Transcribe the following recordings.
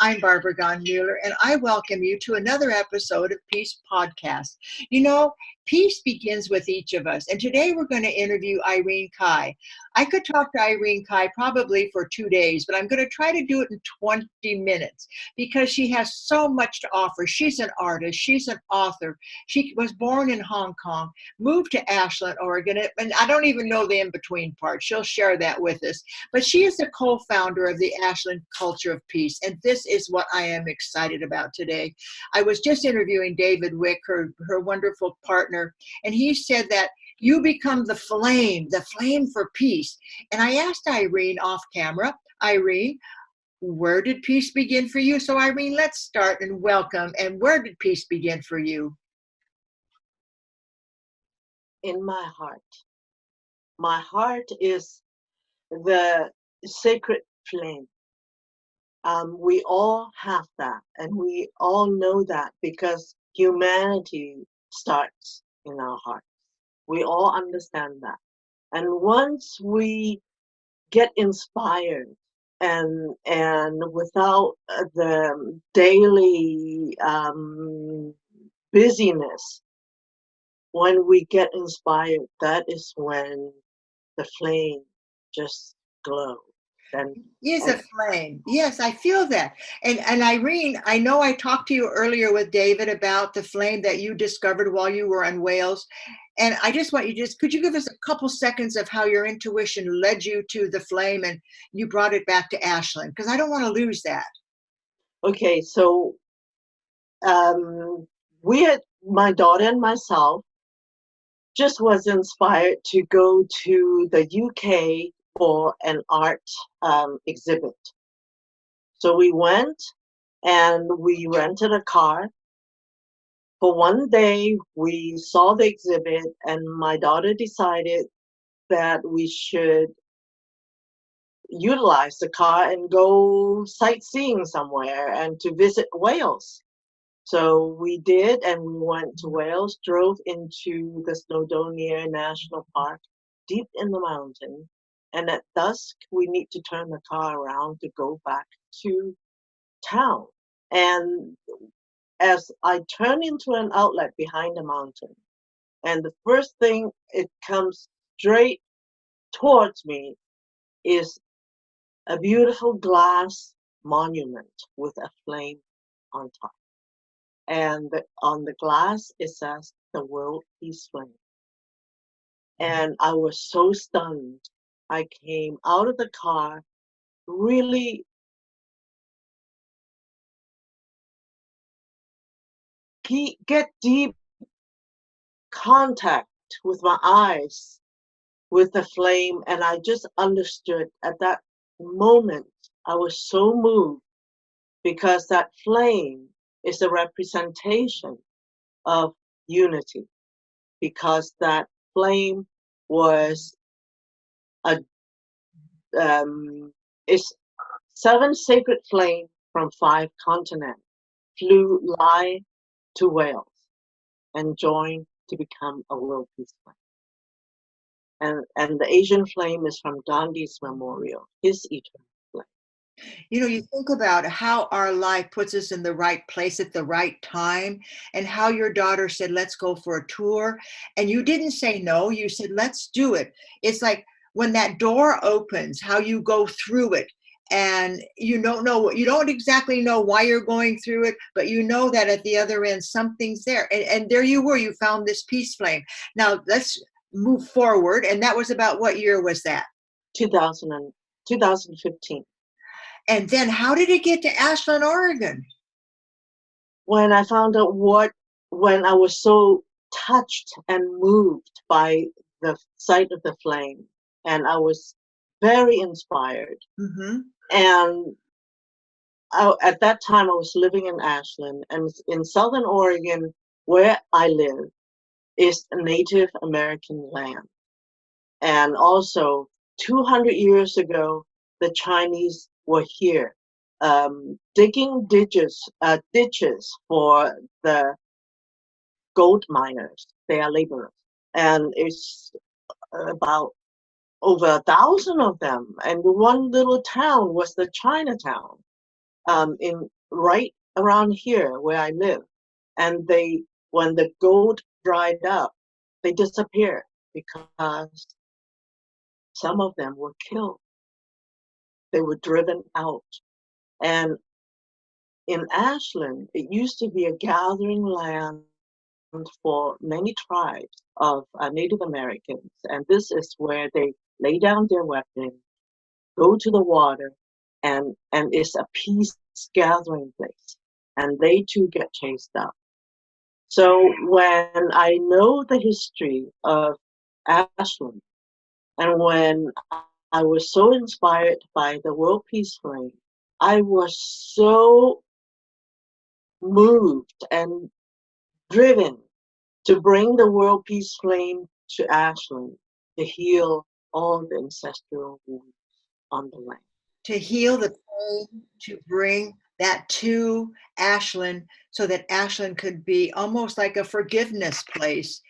I'm Barbara Gahn-Mueller, and I welcome you to another episode of Peace Podcast. You know, peace begins with each of us, and today we're going to interview Irene Kai. I could talk to Irene Kai probably for 2 days, but I'm going to try to do it in 20 minutes because she has so much to offer. She's an artist, she's an author. She was born in Hong Kong, moved to Ashland, Oregon, and I don't even know the in-between part. She'll share that with us. But she is the co-founder of the Ashland Culture of Peace, and this is what I am excited about today. I was just interviewing David Wick, her wonderful partner, and he said that you become the flame for peace. And I asked Irene off camera, Irene, where did peace begin for you? So Irene, let's start and welcome. And where did peace begin for you? In my heart. My heart is the sacred flame. We all have that, and we all know that because humanity starts in our hearts. We all understand that. And once we get inspired and without the daily busyness, when we get inspired, that is when the flame just glows. Yes, a flame. Yes, I feel that. And Irene, I know I talked to you earlier with David about the flame that you discovered while you were in Wales. And I just want you could you give us a couple seconds of how your intuition led you to the flame and you brought it back to Ashland? Because I don't want to lose that. Okay, so my daughter and myself just was inspired to go to the UK for an art exhibit. So we went and we rented a car. For one day, we saw the exhibit, and my daughter decided that we should utilize the car and go sightseeing somewhere and to visit Wales. So we did, and we went to Wales, drove into the Snowdonia National Park, deep in the mountain. And at dusk, we need to turn the car around to go back to town. And as I turn into an outlet behind the mountain, and the first thing it comes straight towards me is a beautiful glass monument with a flame on top. And on the glass it says the World Peace Flame. And I was so stunned. I came out of the car really get deep contact with my eyes with the flame, and I just understood at that moment. I was so moved because that flame is a representation of unity, because that flame was is 7 sacred flames from 5 continents flew live to Wales and joined to become a world peace flame. And the Asian flame is from Gandhi's memorial, his eternal flame. You know, you think about how our life puts us in the right place at the right time, and how your daughter said, let's go for a tour. And you didn't say no, you said, let's do it. It's like when that door opens, how you go through it. And you don't exactly know why you're going through it, but you know that at the other end, something's there. And there you were, you found this peace flame. Now let's move forward. And that was about what year was that? 2015. And then how did it get to Ashland, Oregon? When I found out when I was so touched and moved by the sight of the flame, and I was very inspired. Mm-hmm. And at that time, I was living in Ashland, and in Southern Oregon, where I live, is a Native American land. And also, 200 years ago, the Chinese were here, digging ditches for the gold miners. They are laborers. And it's about over 1,000 of them. And one little town was the Chinatown. in right around here where I live. And when the gold dried up, they disappeared because some of them were killed. They were driven out. And in Ashland, it used to be a gathering land for many tribes of Native Americans. And this is where they lay down their weapons, go to the water, and it's a peace gathering place. And they too get chased out. So when I know the history of Ashland, and when I was so inspired by the World Peace Flame, I was so moved and driven to bring the World Peace Flame to Ashland to heal all the ancestral wounds on the land. To heal the pain, to bring that to Ashland so that Ashland could be almost like a forgiveness place.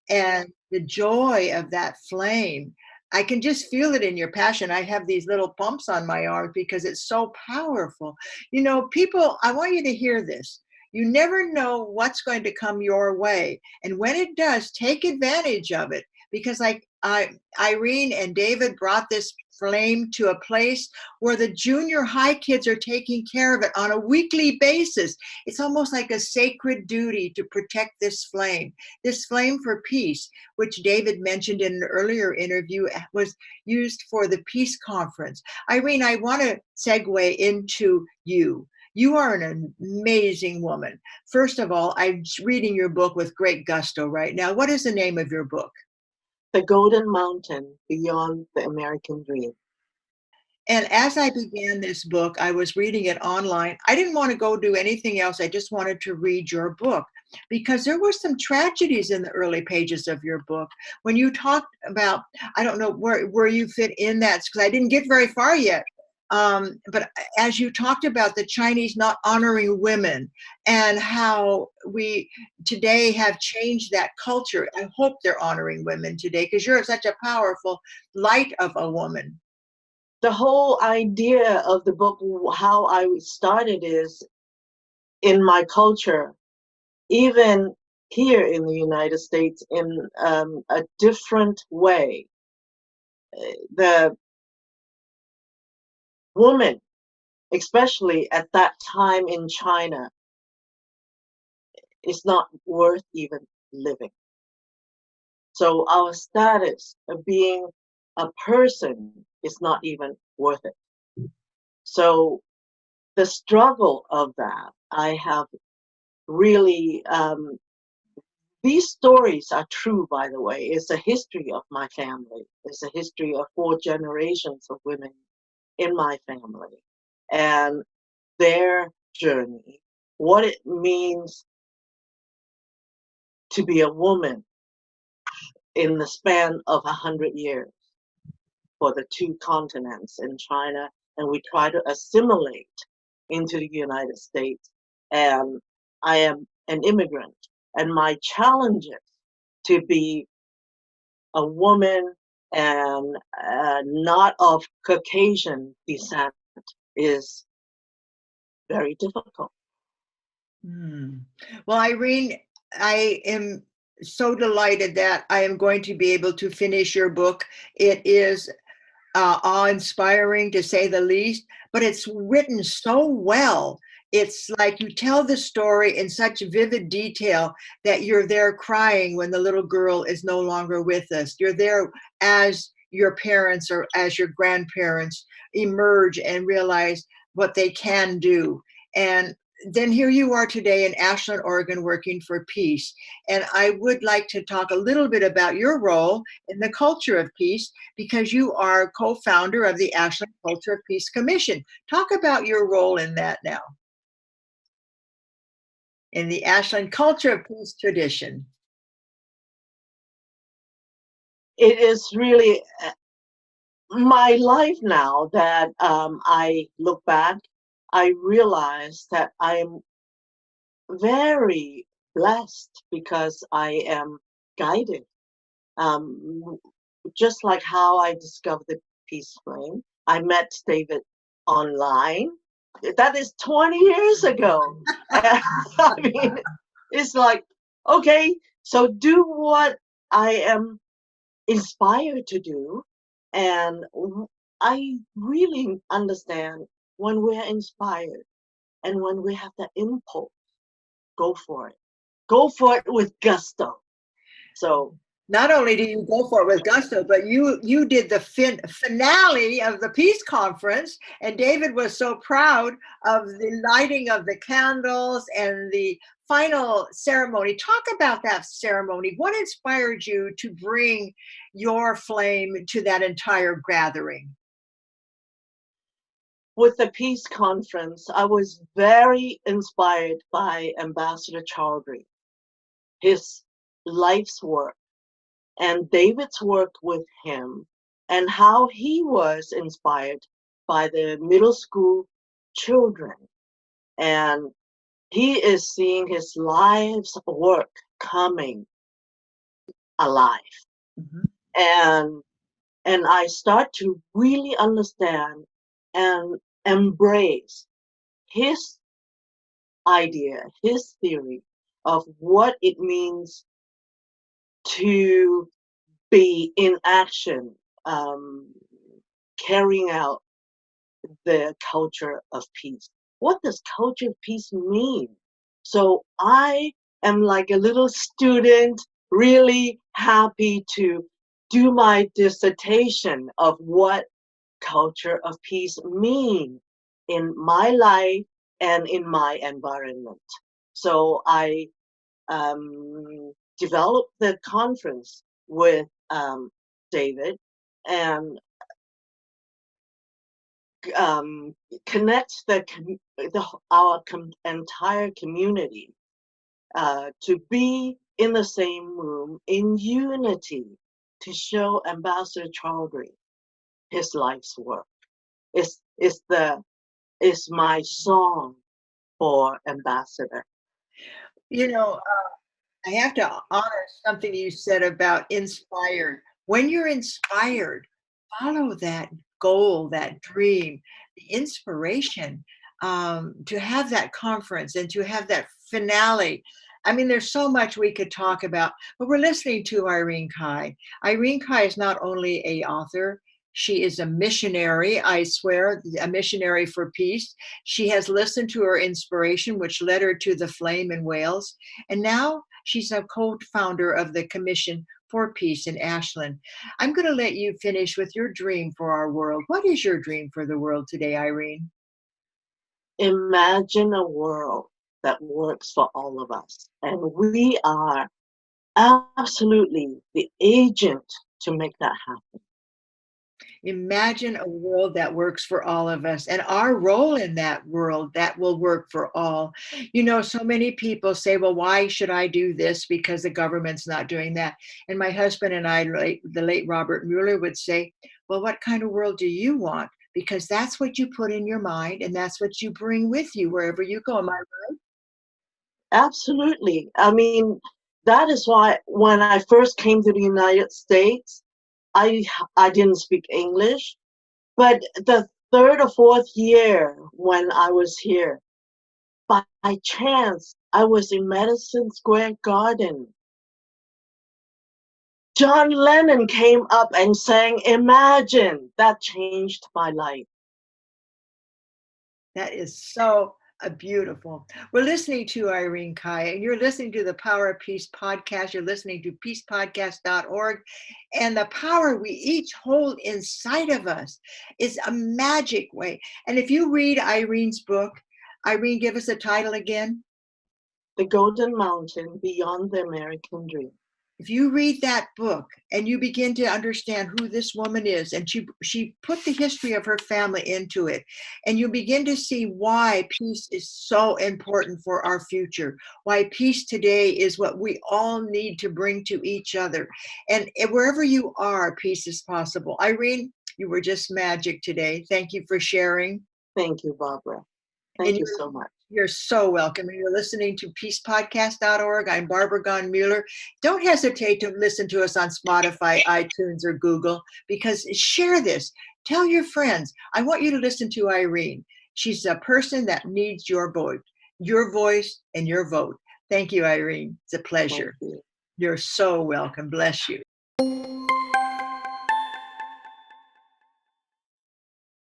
And the joy of that flame, I can just feel it in your passion. I have these little bumps on my arms because it's so powerful. You know, people, I want you to hear this. You never know what's going to come your way. And when it does, take advantage of it. Because like Irene and David brought this flame to a place where the junior high kids are taking care of it on a weekly basis. It's almost like a sacred duty to protect this flame for peace, which David mentioned in an earlier interview was used for the Peace Conference. Irene, I want to segue into you. You are an amazing woman. First of all, I'm reading your book with great gusto right now. What is the name of your book? The Golden Mountain Beyond the American Dream. And as I began this book, I was reading it online. I didn't want to go do anything else. I just wanted to read your book because there were some tragedies in the early pages of your book. When you talked about, I don't know where you fit in that, because I didn't get very far yet. But as you talked about the Chinese not honoring women and how we today have changed that culture, I hope they're honoring women today because you're such a powerful light of a woman. The whole idea of the book, how I started, is in my culture, even here in the United States, in a different way. The woman, especially at that time in China, is not worth even living. So our status of being a person is not even worth it. So the struggle of that, I have really, these stories are true, by the way. It's a history of my family. It's a history of 4 generations of women in my family and their journey, what it means to be a woman in the span of 100 years for the 2 continents in China, and we try to assimilate into the United States. And I am an immigrant, and my challenges to be a woman and not of Caucasian descent is very difficult. Well, Irene, I am so delighted that I am going to be able to finish your book. It is awe-inspiring to say the least, but it's written so well. It's like you tell the story in such vivid detail that you're there crying when the little girl is no longer with us. You're there as your parents or as your grandparents emerge and realize what they can do. And then here you are today in Ashland, Oregon, working for peace. And I would like to talk a little bit about your role in the culture of peace because you are co-founder of the Ashland Culture of Peace Commission. Talk about your role in that now, in the Ashland Culture of Peace tradition. It is really my life now that I look back. I realize that I'm very blessed because I am guided. Um, just like how I discovered the Peace Flame. I met David online that is 20 years ago. I mean, it's like, okay, so do what I am inspired to do. And I really understand when we're inspired and when we have that impulse, go for it. Go for it with gusto. So Not only do you go for it with gusto, but you did the finale of the peace conference, and David was so proud of the lighting of the candles and the final ceremony. Talk about that ceremony. What inspired you to bring your flame to that entire gathering? with the peace conference, I was very inspired by Ambassador Chowdhury, his life's work, and David's work with him, and how he was inspired by the middle school children. And he is seeing his life's work coming alive. Mhm. And I start to really understand and embrace his idea, his theory of what it means to be in action, um, carrying out the culture of peace. What does culture of peace mean? So I am like a little student, really happy to do my dissertation of what culture of peace mean in my life and in my environment. So I developed the conference with David and um, connect our entire community to be in the same room in unity to show Ambassador Chowdhury his life's work. Is my song for Ambassador. You know, I have to honor something you said about inspired. When you're inspired, follow that goal, that dream, the inspiration to have that conference and to have that finale. I mean, there's so much we could talk about, but we're listening to Irene Kai. Irene Kai is not only a author, she is a missionary, I swear, a missionary for peace. She has listened to her inspiration, which led her to the flame in Wales. And now she's a co-founder of the Commission for Peace in Ashland. I'm going to let you finish with your dream for our world. What is your dream for the world today, Irene? Imagine a world that works for all of us. And we are absolutely the agent to make that happen. Imagine a world that works for all of us and our role in that world that will work for all. You know, so many people say, well, why should I do this? Because the government's not doing that. And my husband and I, the late Robert Mueller, would say, well, what kind of world do you want? Because that's what you put in your mind and that's what you bring with you wherever you go. Am I right? Absolutely. I mean, that is why when I first came to the United States, I didn't speak English, but the third or fourth year when I was here, by chance, I was in Madison Square Garden. John Lennon came up and sang Imagine. That changed my life. That is so beautiful. We're listening to Irene Kai, and you're listening to the Power of Peace podcast. You're listening to peacepodcast.org. And the power we each hold inside of us is a magic way. And if you read Irene's book, Irene, give us a title again. The Golden Mountain Beyond the American Dream. If you read that book and you begin to understand who this woman is, and she put the history of her family into it, and you begin to see why peace is so important for our future, why peace today is what we all need to bring to each other. And wherever you are, peace is possible. Irene, you were just magic today. Thank you for sharing. Thank you, Barbara. And Thank you so much. you're so welcome. And you're listening to peacepodcast.org. I'm Barbara Gon Mueller. Don't hesitate to listen to us on Spotify, iTunes, or Google, because share this. Tell your friends. I want you to listen to Irene. She's a person that needs your voice and your vote. Thank you, Irene. It's a pleasure. Thank you. You're so welcome. Bless you.